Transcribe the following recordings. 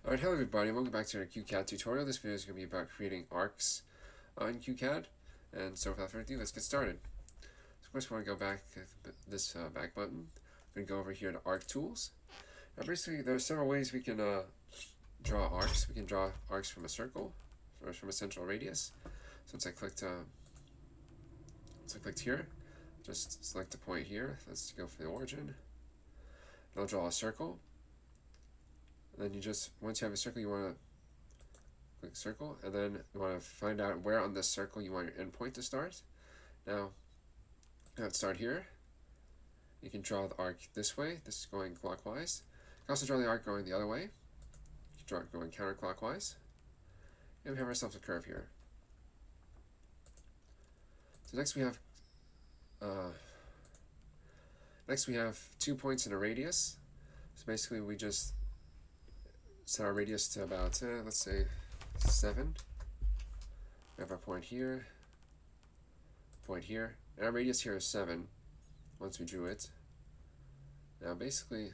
Alright, hello everybody, welcome back to our QCAD tutorial. This video is going to be about creating arcs in QCAD. And so without further ado, let's get started. So first we want to go back to this back button. We're going to go over here to Arc Tools. Now basically there are several ways we can draw arcs. We can draw arcs from a circle, or from a central radius. So once I clicked here, just select the point here. Let's go for the origin. And I'll draw a circle. And then you just, once you have a circle, you want to click circle, and then you want to find out where on this circle you want your endpoint to start. Now, let's start here. You can draw the arc this way. This is going clockwise. You can also draw the arc going the other way. You can draw it going counterclockwise. And we have ourselves a curve here. So next we have 2 points in a radius. So basically we just set our radius to about, let's say 7. We have our point here, and our radius here is 7 once we drew it. Now basically,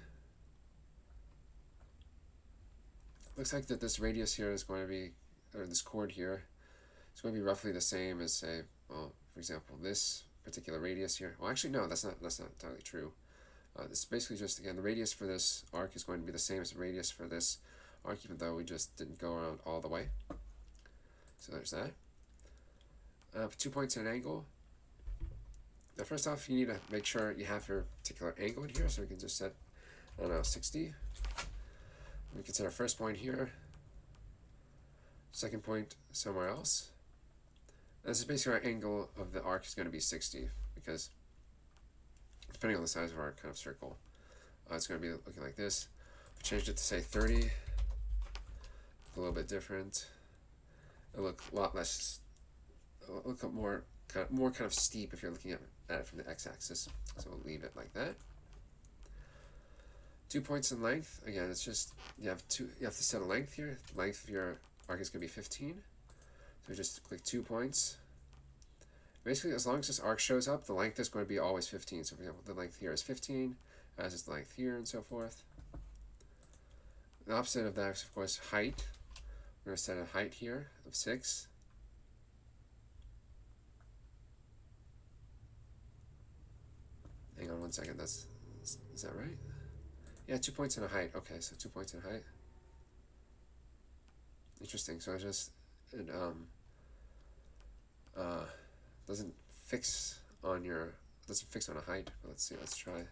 looks like that this radius here is going to be, or this chord here, is going to be roughly the same as, say, well, for example, this particular radius here. Well, actually, no, that's not entirely true. This is basically just, again, the radius for this arc is going to be the same as the radius for this arc, even though we just didn't go around all the way. So there's that. 2 points in an angle. Now first off, you need to make sure you have your particular angle in here, so we can just set, I don't know, 60. We can set our first point here, second point somewhere else. And this is basically our angle of the arc is going to be 60, because depending on the size of our kind of circle, it's going to be looking like this. We changed it to say 30, a little bit different. It'll look a lot less, look more kind of steep if you're looking at it from the x-axis. So we'll leave it like that. 2 points in length. Again, it's just you have to set a length here. The length of your arc is going to be 15. So just click 2 points. Basically, as long as this arc shows up, the length is going to be always 15. So for example, the length here is 15, as is the length here, and so forth. The opposite of that is, of course, height. We're going to set a height here of 6. Hang on 1 second. Is that right? Yeah, 2 points in a height. Okay, so 2 points in height. Interesting. So it doesn't fix on a height. But let's see. Let's try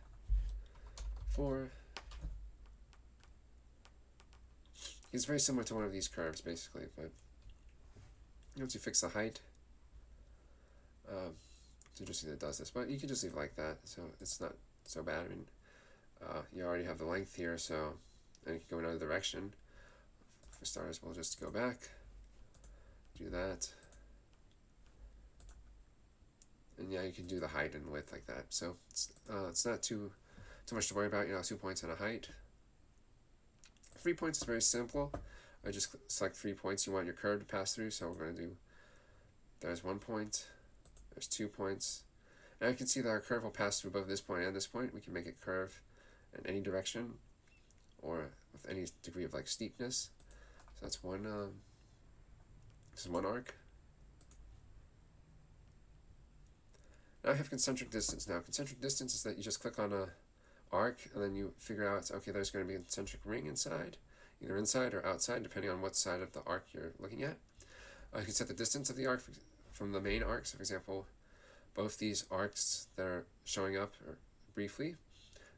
4. It's very similar to one of these curves, basically, but once you fix the height, it's interesting that it does this, but you can just leave it like that, so it's not so bad. I mean, you already have the length here, so and you can go in another direction. For starters, we'll just go back, do that, and yeah, you can do the height and width like that. So it's not too much to worry about. 2 points and a height. 3 points is very simple. I just select 3 points you want your curve to pass through. So we're going to do, there's 1 point, there's 2 points. Now you can see that our curve will pass through both this point and this point. We can make it curve in any direction or with any degree of like steepness. So that's one, this is one arc. Now I have concentric distance. Now concentric distance is that you just click on a arc and then you figure out, okay, there's going to be a concentric ring inside, either inside or outside, depending on what side of the arc you're looking at. You can set the distance of the arc from the main arc. So for example, both these arcs that are showing up briefly,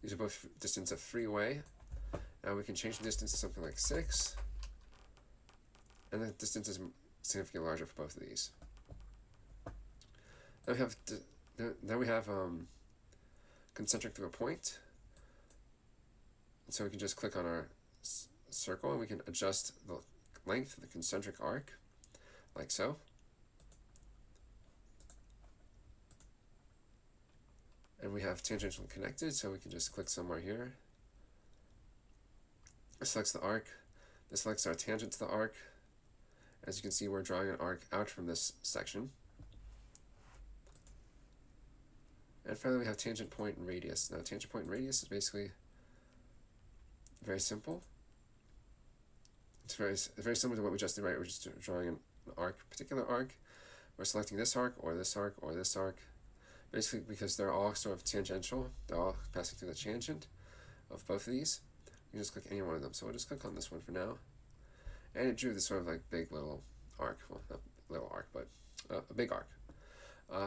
these are both distance of 3 away. Now we can change the distance to something like 6, and the distance is significantly larger for both of these. Then we have concentric through a point. So we can just click on our circle and we can adjust the length of the concentric arc, like so. And we have tangential connected, so we can just click somewhere here. It selects the arc. This selects our tangent to the arc. As you can see, we're drawing an arc out from this section. And finally, we have tangent, point, and radius. Now, tangent, point, and radius is basically very simple. very similar to what we just did, right? We're just drawing an arc, particular arc. We're selecting this arc, or this arc, or this arc, basically because they're all sort of tangential. They're all passing through the tangent of both of these. You can just click any one of them. So we'll just click on this one for now. And it drew this sort of like big little arc. Well, not little arc, but a big arc.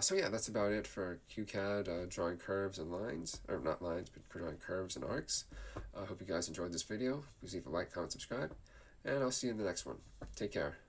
So yeah, that's about it for QCAD, drawing curves and lines, or not lines, but drawing curves and arcs. I hope you guys enjoyed this video. Please leave a like, comment, subscribe, and I'll see you in the next one. Take care.